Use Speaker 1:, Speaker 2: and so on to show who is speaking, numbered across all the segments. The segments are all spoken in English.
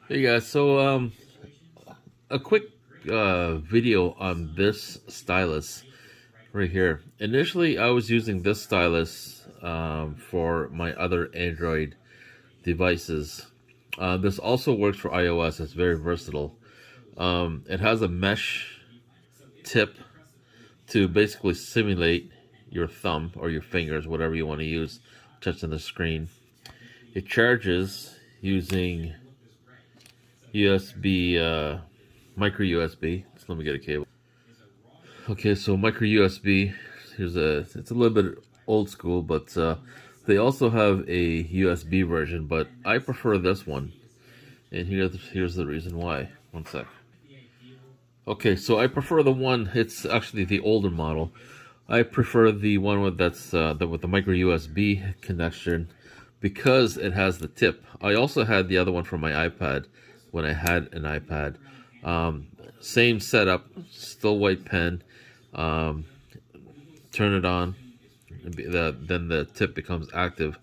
Speaker 1: Hey guys, a quick video on this stylus right here. Initially, I was using this stylus for my other Android devices. This also works for iOS. It's very versatile. It has a mesh tip to basically simulate your thumb or your fingers, whatever you want to use, touching the screen. It charges using USB, micro USB. So let me get a cable. Okay, so micro USB. It's a little bit old school, but they also have a USB version, but I prefer this one. And here's the reason why. One sec. Okay, so I prefer the one. It's actually the older model. I prefer the one with with the micro USB connection because it has the tip. I also had the other one for my iPad when I had an iPad. Same setup, still white pen. Um, Turn it on, then the tip becomes active.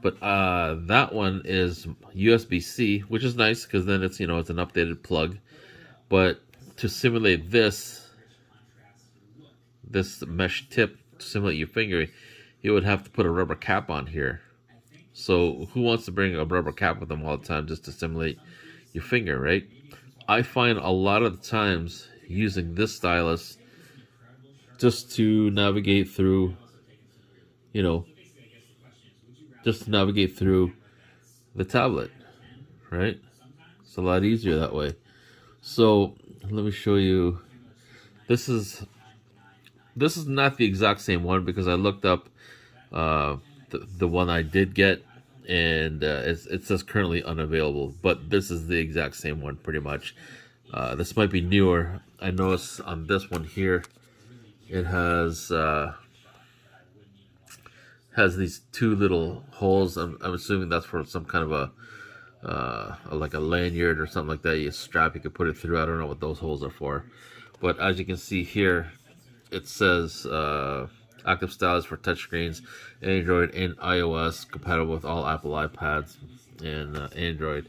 Speaker 1: But that one is USB-C, which is nice because then it's it's an updated plug. But to simulate this mesh tip to simulate your finger, you would have to put a rubber cap on here. So who wants to bring a rubber cap with them all the time just to simulate your finger, right? I find a lot of the times using this stylus just to navigate through, you know, just to navigate through the tablet, right? It's a lot easier that way. So let me show you. This is not the exact same one because I looked up the one I did get, and it says currently unavailable. But this is the exact same one, pretty much. This might be newer. I noticed on this one here, it has these two little holes. I'm assuming that's for some kind of like a lanyard or something like that. You strap, you could put it through. I don't know what those holes are for, but as you can see here, it says active stylus for touchscreens, Android and iOS, compatible with all Apple iPads and Android.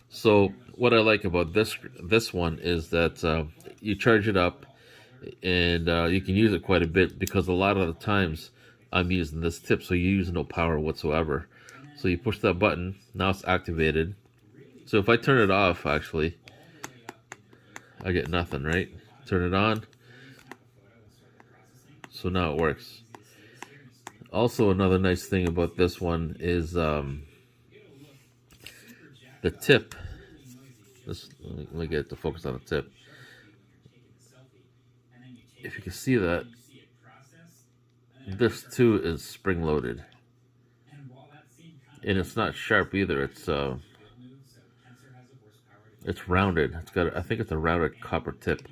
Speaker 1: So what I like about this one is that you charge it up, and you can use it quite a bit because a lot of the times I'm using this tip, so you use no power whatsoever. So you push that button, now it's activated. So if I turn it off, actually, I get nothing, right? Turn it on, so now it works. Also, another nice thing about this one is the tip. Let me get it to focus on the tip. If you can see that, this too is spring loaded, and it's not sharp either. It's rounded. I think it's a rounded copper tip.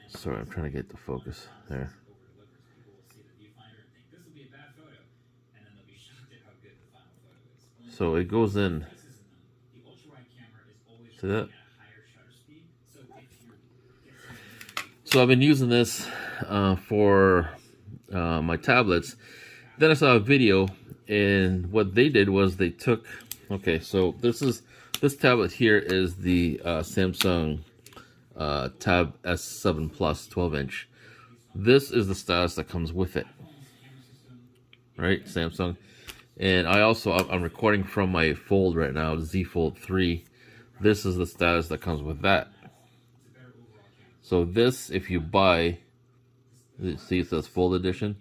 Speaker 1: Sorry, I'm trying to get the focus there. So it goes in. See that? So I've been using this for my tablets. Then I saw a video, and what they did was they took. Okay, so this tablet here is the Samsung Tab S7 Plus 12-inch. This is the stylus that comes with it, right? Samsung. And I'm recording from my Fold right now, Z Fold 3. This is the stylus that comes with that. So this, if you buy, see it says Fold Edition.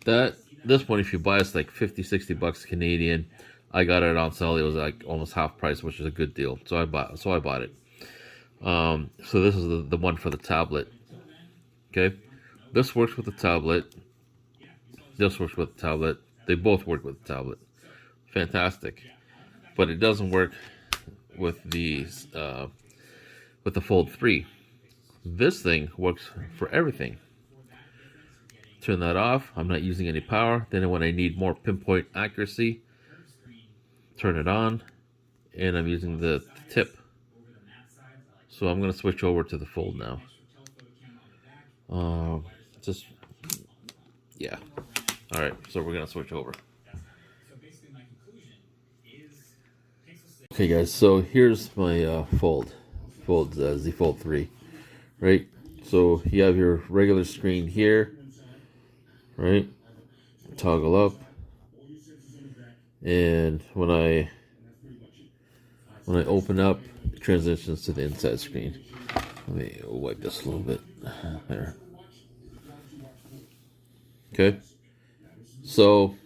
Speaker 1: This one, if you buy, it's like 50-60 bucks Canadian. I got it on sale. It was like almost half price, which is a good deal. So I bought it. So this is the one for the tablet. Okay, this works with the tablet. This works with the tablet. They both work with the tablet. Fantastic. But it doesn't work with the Fold 3. This thing works for everything. Turn that off. I'm not using any power. Then when I need more pinpoint accuracy, turn it on, and I'm using the tip. So I'm going to switch over to the Fold now. Yeah. All right, so we're going to switch over. Okay, guys. So here's my Z Fold 3, right? So you have your regular screen here, right? Toggle up, and when I open up, it transitions to the inside screen. Let me wipe this a little bit. There. Okay. So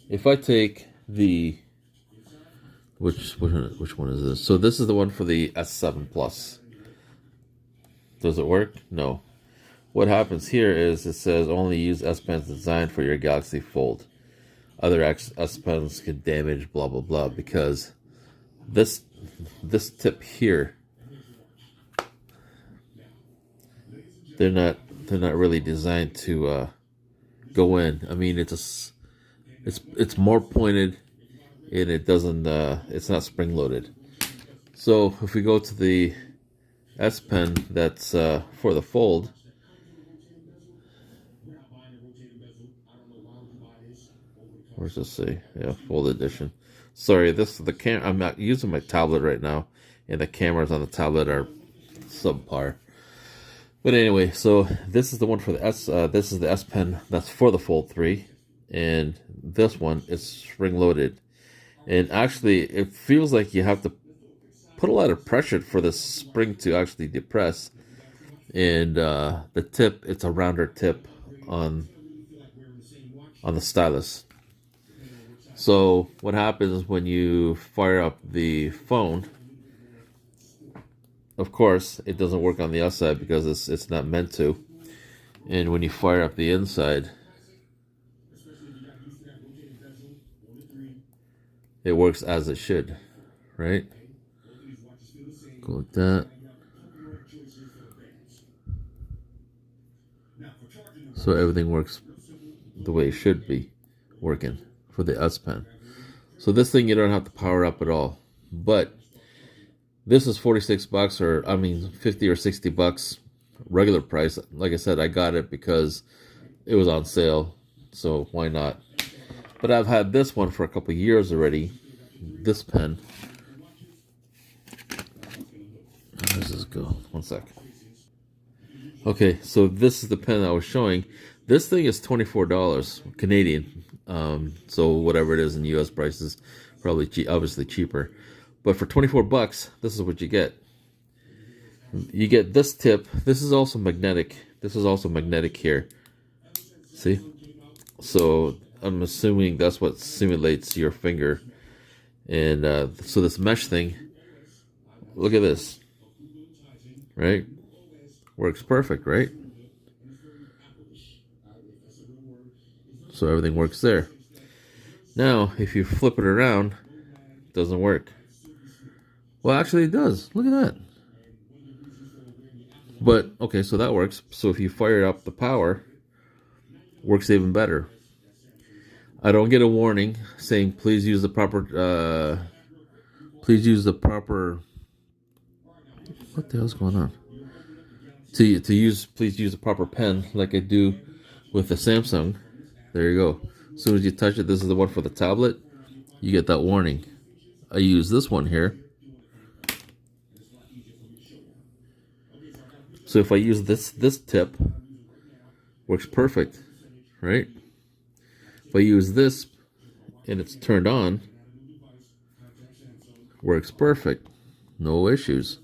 Speaker 1: if I take the which one is this? So this is the one for the S7 Plus. Does it work? No. What happens here is it says only use S Pens designed for your Galaxy Fold. Other S Pens can damage blah blah blah because this tip here, they're not really designed to go in. I mean, it's more pointed, and it doesn't it's not spring loaded. So if we go to the S Pen that's for the Fold, where's this say? Yeah, Fold Edition. Sorry, I'm not using my tablet right now, and the cameras on the tablet are subpar. But anyway, so this is the one for the this is the S Pen that's for the Fold 3, and this one is spring loaded. And actually, it feels like you have to put a lot of pressure for the spring to actually depress. And the tip, it's a rounder tip on the stylus. So what happens when you fire up the phone? Of course, it doesn't work on the outside because it's not meant to. And when you fire up the inside, it works as it should, right? Go like that. So everything works the way it should be working for the S Pen. So this thing you don't have to power up at all. But this is $46 or 50 or $60 regular price. Like I said, I got it because it was on sale. So why not? But I've had this one for a couple of years already. This pen. Where does this go? One sec. Okay, so this is the pen I was showing. This thing is $24 Canadian. So whatever it is in US prices, probably obviously cheaper. But for $24, this is what you get. You get this tip. This is also magnetic. This is also magnetic here. See? So I'm assuming that's what simulates your finger. And so this mesh thing, look at this. Right? Works perfect, right? So everything works there. Now, if you flip it around, it doesn't work. Well, actually it does. Look at that. But, okay, so that works. So if you fire up the power, it works even better. I don't get a warning saying please use the proper what the hell's going on? Please use the proper pen like I do with the Samsung. There you go. As soon as you touch it, this is the one for the tablet, you get that warning. I use this one here. So if I use this tip, works perfect, right? If I use this and it's turned on, works perfect. No issues.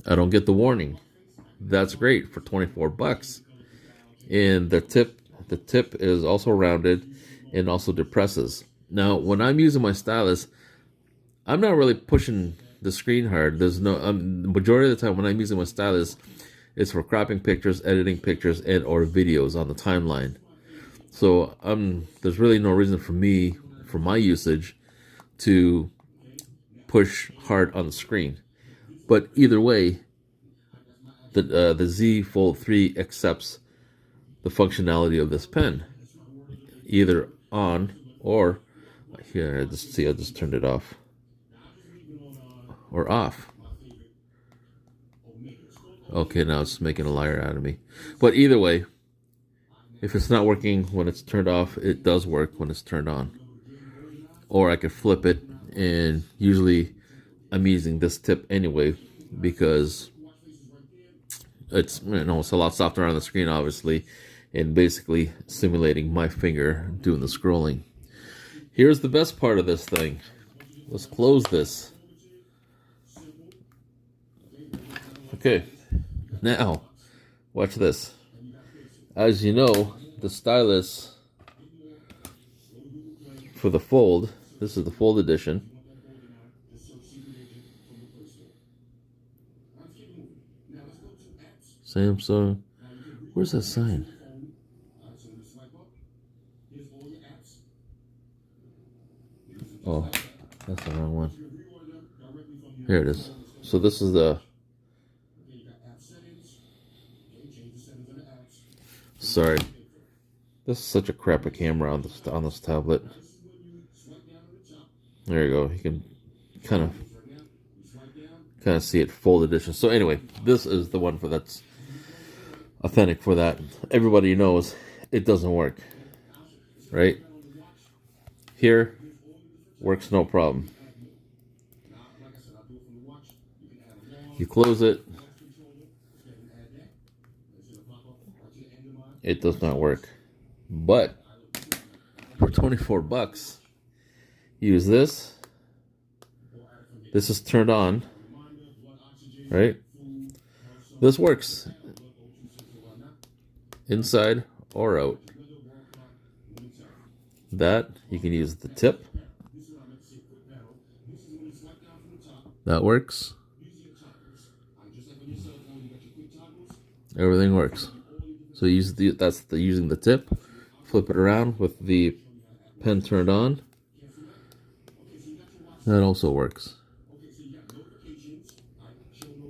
Speaker 1: I don't get the warning. That's great for $24. And the tip is also rounded and also depresses. Now, when I'm using my stylus, I'm not really pushing the screen hard. There's no majority of the time when I'm using my stylus, it's for cropping pictures, editing pictures, and or videos on the timeline. So there's really no reason for me, for my usage, to push hard on the screen. But either way, the Z Fold 3 accepts the functionality of this pen, either on or here. I just turned it off or off. Okay, now it's making a liar out of me. But either way, if it's not working when it's turned off, it does work when it's turned on. Or I could flip it And usually I'm using this tip anyway because it's, it's a lot softer on the screen, obviously, and basically simulating my finger doing the scrolling. Here's the best part of this thing. Let's close this. Okay, now watch this. As you know, the stylus for the Fold, this is the Fold edition. Samsung, where's that sign? Oh, that's the wrong one. Here it is. So this is the, sorry, this is such a crappy camera on this tablet. There you go. You can kind of see it, Fold edition. So anyway, this is the one that's authentic for that. Everybody knows it doesn't work, right? Here works no problem. You close it, it does not work. But for 24 bucks, use this. This is turned on, right? This works inside or out. That, you can use the tip. That works. Everything works. So use using the tip. Flip it around with the pen turned on. That also works.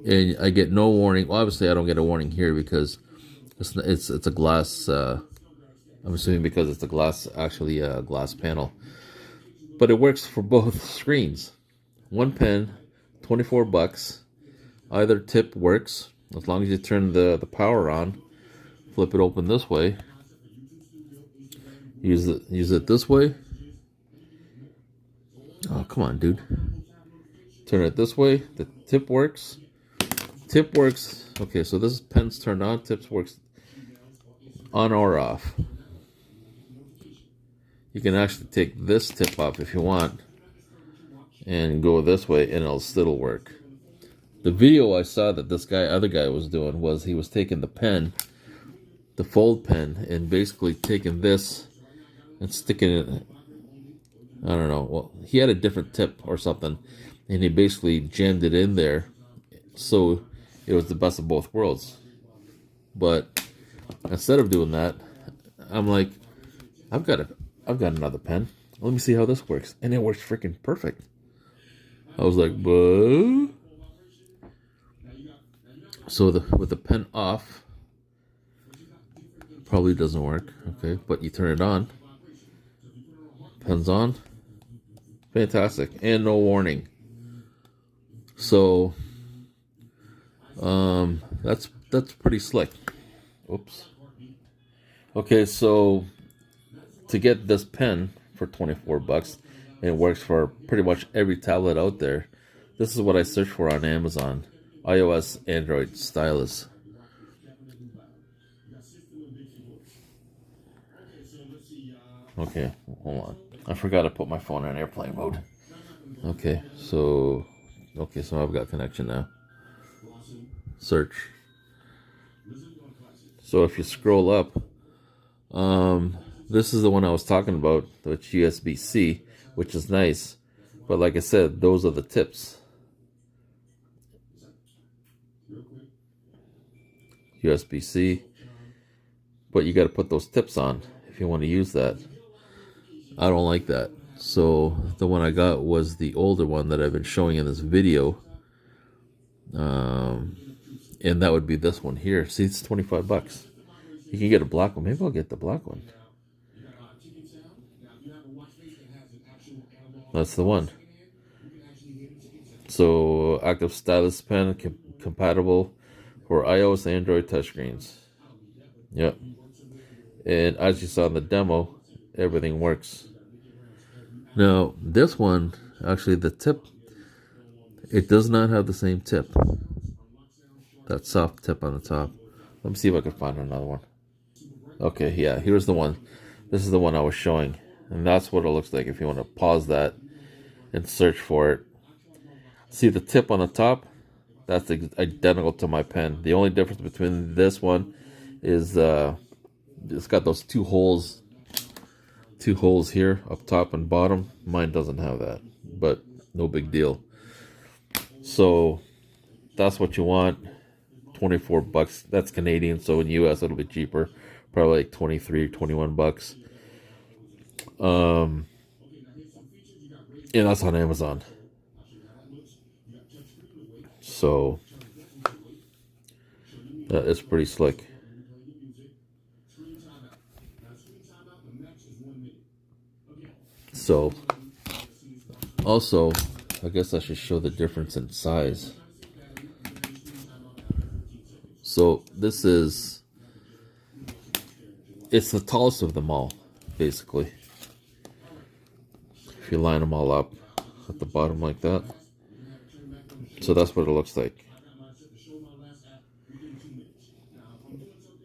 Speaker 1: And I get no warning. Well, obviously, I don't get a warning here because it's a glass. I'm assuming because it's a glass, actually a glass panel. But it works for both screens. One pen, 24 bucks. Either tip works as long as you turn the power on. Flip it open this way. Use it this way. Oh, come on, dude. Turn it this way. The tip works. Tip works. Okay, so this pen's turned on. Tips works on or off. You can actually take this tip off if you want and go this way, and it'll still work. The video I saw that this other guy was doing was he was taking the pen, the Fold pen, and basically taking this and sticking it. I don't know. Well, he had a different tip or something, and he basically jammed it in there, so it was the best of both worlds. But instead of doing that, I'm like, I've got another pen. Let me see how this works, and it works freaking perfect. I was like, "But." So with the pen off, probably doesn't work. Okay, but you turn it on. Pen's on. Fantastic, and no warning. So, that's pretty slick. Oops. Okay, so to get this pen for 24 bucks, and it works for pretty much every tablet out there. This is what I searched for on Amazon. iOS, Android, stylus. Okay, hold on. I forgot to put my phone in airplane mode. Okay, so I've got connection now. Search. So if you scroll up, this is the one I was talking about, the USB-C, which is nice. But like I said, those are the tips. USB-C. But you got to put those tips on if you want to use that. I don't like that. So the one I got was the older one that I've been showing in this video. And that would be this one here. See, it's 25 bucks. You can get a black one. Maybe I'll get the black one. That's the one. So active stylus pen compatible for iOS and Android touchscreens. Yep. And as you saw in the demo, everything works. Now, this one actually the tip, it does not have the same tip. That soft tip on the top. Let me see if I can find another one. Okay, yeah, here's the one. This is the one I was showing. And that's what it looks like if you want to pause that and search for it. See the tip on the top? That's identical to my pen. The only difference between this one is it's got those two holes here up top and bottom. Mine doesn't have that, but no big deal. So that's what you want. 24 bucks. That's Canadian, so in US it'll be cheaper, probably like 23 or 21 bucks. And that's on Amazon. So that is pretty slick. So also, I guess I should show the difference in size. So this is, it's the tallest of them all, basically. If you line them all up at the bottom like that. So that's what it looks like.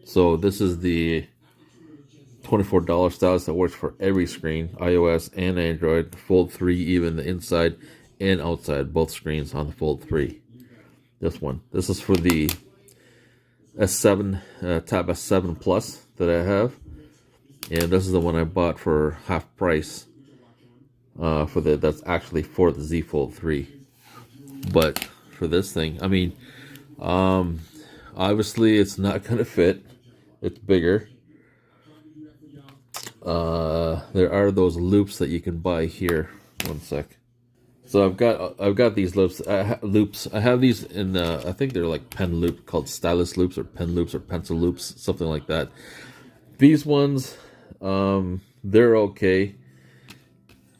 Speaker 1: So this is the $24 stylus that works for every screen, iOS and Android, Fold 3, even the inside and outside, both screens on the Fold 3. This one. This is for the S7, Tab S7 Plus that I have. And this is the one I bought for half price. That's actually for the Z Fold 3. But for this thing, I mean, obviously it's not going to fit. It's bigger. There are those loops that you can buy here. One sec. So I've got these loops. I have these in I think they're like pen loop, called stylus loops or pen loops or pencil loops, something like that. These ones, they're okay.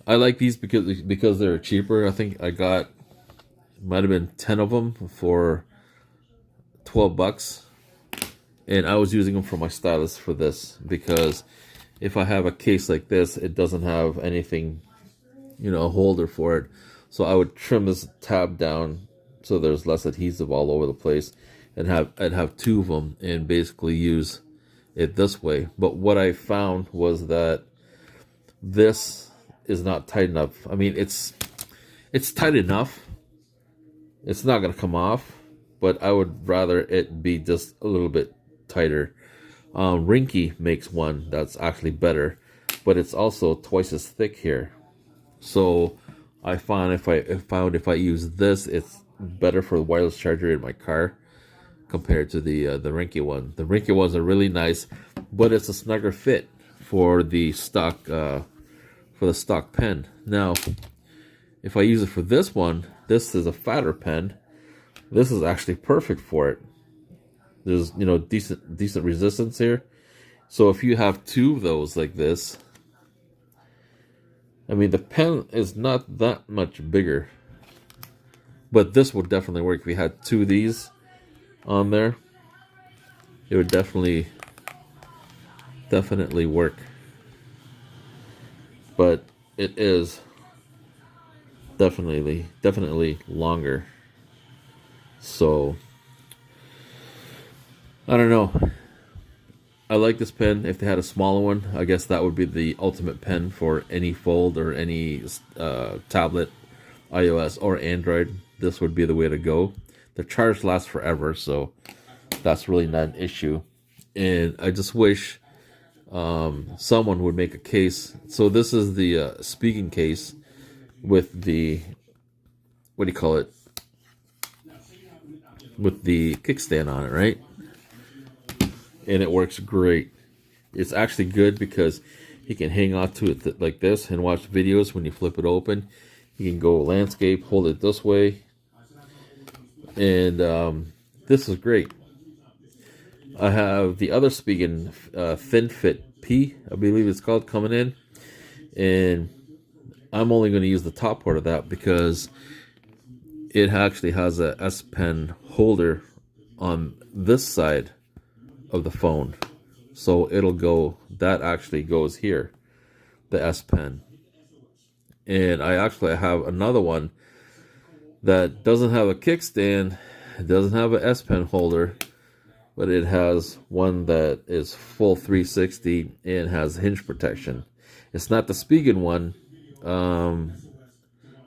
Speaker 1: I like these because they're cheaper. I think I got, might have been 10 of them for 12 bucks. And I was using them for my stylus for this, because if I have a case like this, it doesn't have anything, a holder for it. So I would trim this tab down so there's less adhesive all over the place, and I'd have two of them and basically use it this way. But what I found was that this is not tight enough. I mean, it's tight enough. It's not going to come off, but I would rather it be just a little bit tighter. Rinky makes one that's actually better, but it's also twice as thick here. So I found if I use this, it's better for the wireless charger in my car compared to the Rinky one. The Rinky ones are really nice, but it's a snugger fit for the stock pen. Now, if I use it for this one, this is a fatter pen. This is actually perfect for it. There's decent resistance here. So if you have two of those like this, I mean, the pen is not that much bigger, but this would definitely work. If we had two of these on there, it would definitely work. But it is definitely longer. So I don't know. I like this pen. If they had a smaller one, I guess that would be the ultimate pen for any Fold or any tablet, iOS or Android. This would be the way to go. The charge lasts forever, so that's really not an issue. And I just wish someone would make a case. So this is the speaking case with the, what do you call it? With the kickstand on it, right? And it works great. It's actually good because you can hang on to it like this and watch videos. When you flip it open, you can go landscape, hold it this way, and this is great. I have the other speaking Thin Fit P, I believe it's called, coming in, and I'm only going to use the top part of that because it actually has a S Pen holder on this side of the phone, so it'll go, that actually goes here, the S Pen, And I actually have another one that doesn't have a kickstand, it doesn't have an S Pen holder, but it has one that is full 360 and has hinge protection. It's not the Spigen one.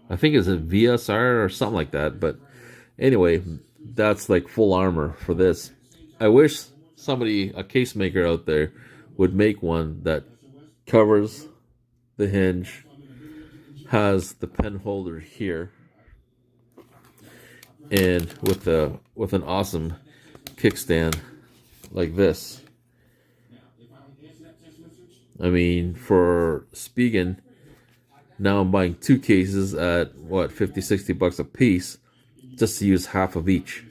Speaker 1: I think it's a VSR or something like that. But anyway, that's like full armor for this. I wish somebody, a case maker out there, would make one that covers the hinge, has the pen holder here, and with an awesome kickstand like this. I mean, for Spigen, now I'm buying 2 cases at what, 50-60 bucks a piece, just to use half of each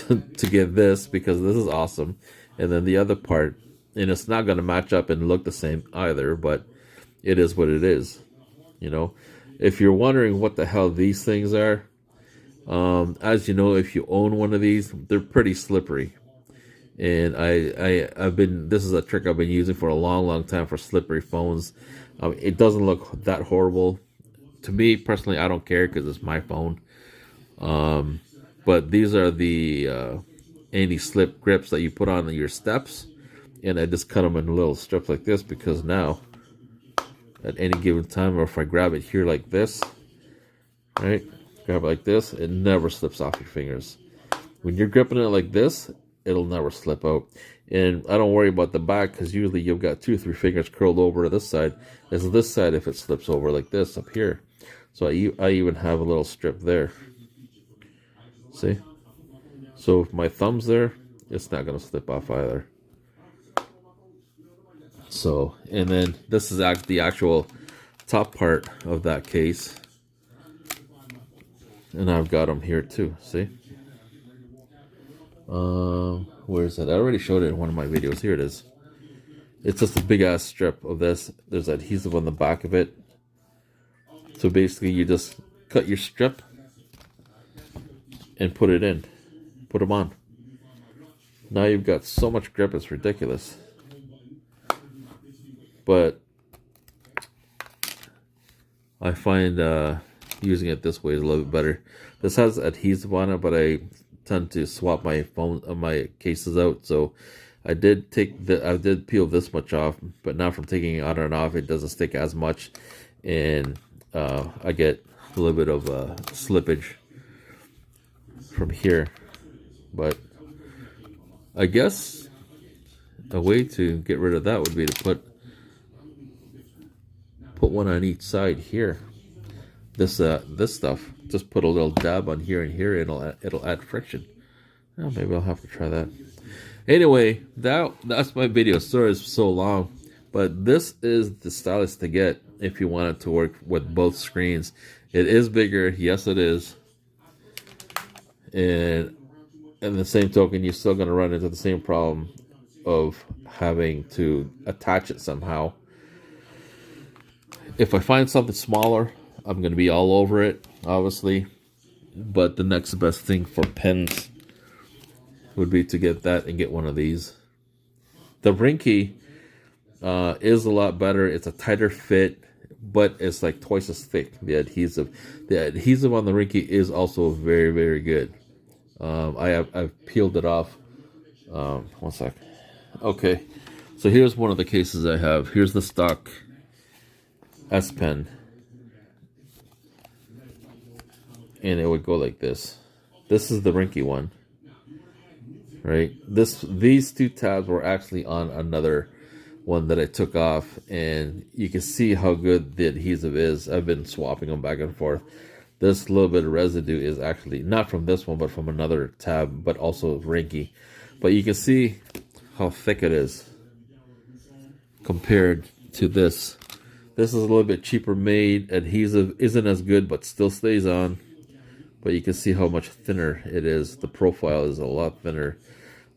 Speaker 1: to get this, because this is awesome. And then the other part, and it's not going to match up and look the same either, but it is what it is. You know, if you're wondering what the hell these things are, as you know, if you own one of these, they're pretty slippery. And this is a trick I've been using for a long time for slippery phones. It doesn't look that horrible to me personally. I don't care because it's my phone. But these are the anti-slip grips that you put on your steps, and I just cut them in little strips like this, because now at any given time, or if I grab it here like this, right, grab it like this, it never slips off your fingers. When you're gripping it like this, it'll never slip out. And I don't worry about the back, because usually you've got 2 or 3 fingers curled over to this side. It's this side if it slips over like this up here. So I even have a little strip there. See? So if my thumb's there, it's not going to slip off either. So, and then this is the actual top part of that case. And I've got them here too, see? Where is it? I already showed it in one of my videos. Here it is. It's just a big ass strip of this. There's adhesive on the back of it. So basically you just cut your strip and put it in. Put them on. Now you've got so much grip, it's ridiculous. But I find using it this way is a little bit better. This has adhesive on it, but I tend to swap my cases out. So I did peel this much off, but now from taking it on and off, it doesn't stick as much, and I get a little bit of slippage from here. But I guess a way to get rid of that would be to put one on each side here. This stuff, just put a little dab on here and here, and it'll add friction. Oh, maybe I'll have to try that. Anyway, that's my video. Sorry it's so long, but this is the stylus to get if you want it to work with both screens. It is bigger, yes it is, and the same token, you're still going to run into the same problem of having to attach it somehow. If I find something smaller, I'm going to be all over it, obviously. But the next best thing for pens would be to get that and get one of these. The Rinky is a lot better. It's a tighter fit, but it's like twice as thick, the adhesive. The adhesive on the Rinky is also very, very good. I've peeled it off. One sec. Okay, so here's one of the cases I have. Here's the stock S Pen, and it would go like this. This is the Rinky one, right? These 2 tabs were actually on another one that I took off, and you can see how good the adhesive is. I've been swapping them back and forth. This little bit of residue is actually not from this one, but from another tab, but also Rinky. But you can see how thick it is compared to this. This is a little bit cheaper made. Adhesive isn't as good, but still stays on. But you can see how much thinner it is. The profile is a lot thinner.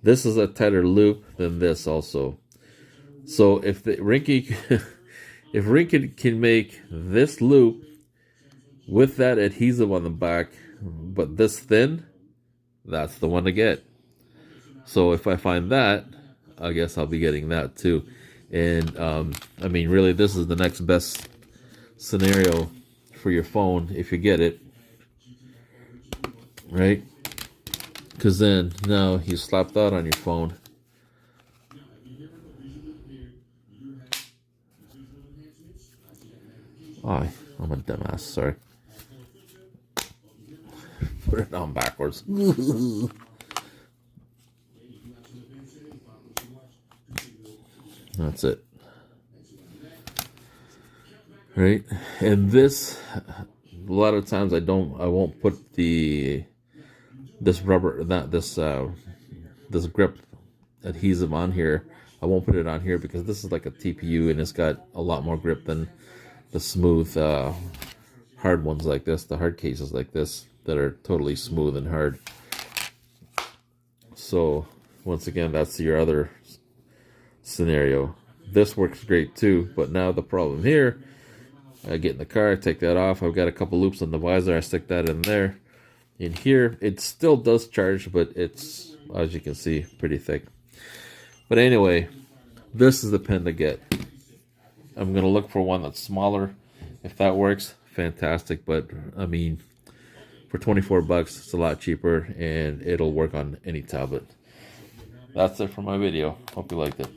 Speaker 1: This is a tighter loop than this also. So if the Rinky, if Rinky can make this loop with that adhesive on the back, but this thin, that's the one to get. So if I find that, I guess I'll be getting that too. And I mean, really, this is the next best scenario for your phone if you get it, right? Because then now you slap that on your phone. Oh, I'm a dumbass, sorry. Put it on backwards. That's it. Right? And this, a lot of times I won't put this rubber, this grip adhesive on here. I won't put it on here because this is like a TPU and it's got a lot more grip than the smooth, hard ones like this, the hard cases like this that are totally smooth and hard. So once again, that's your other scenario. This works great too, but now the problem here, I get in the car, I take that off, I've got a couple loops on the visor, I stick that in there. In here, it still does charge, but it's, as you can see, pretty thick. But anyway, this is the pen to get. I'm going to look for one that's smaller. If that works, fantastic. But, I mean, for 24 bucks, it's a lot cheaper, and it'll work on any tablet. That's it for my video. Hope you liked it.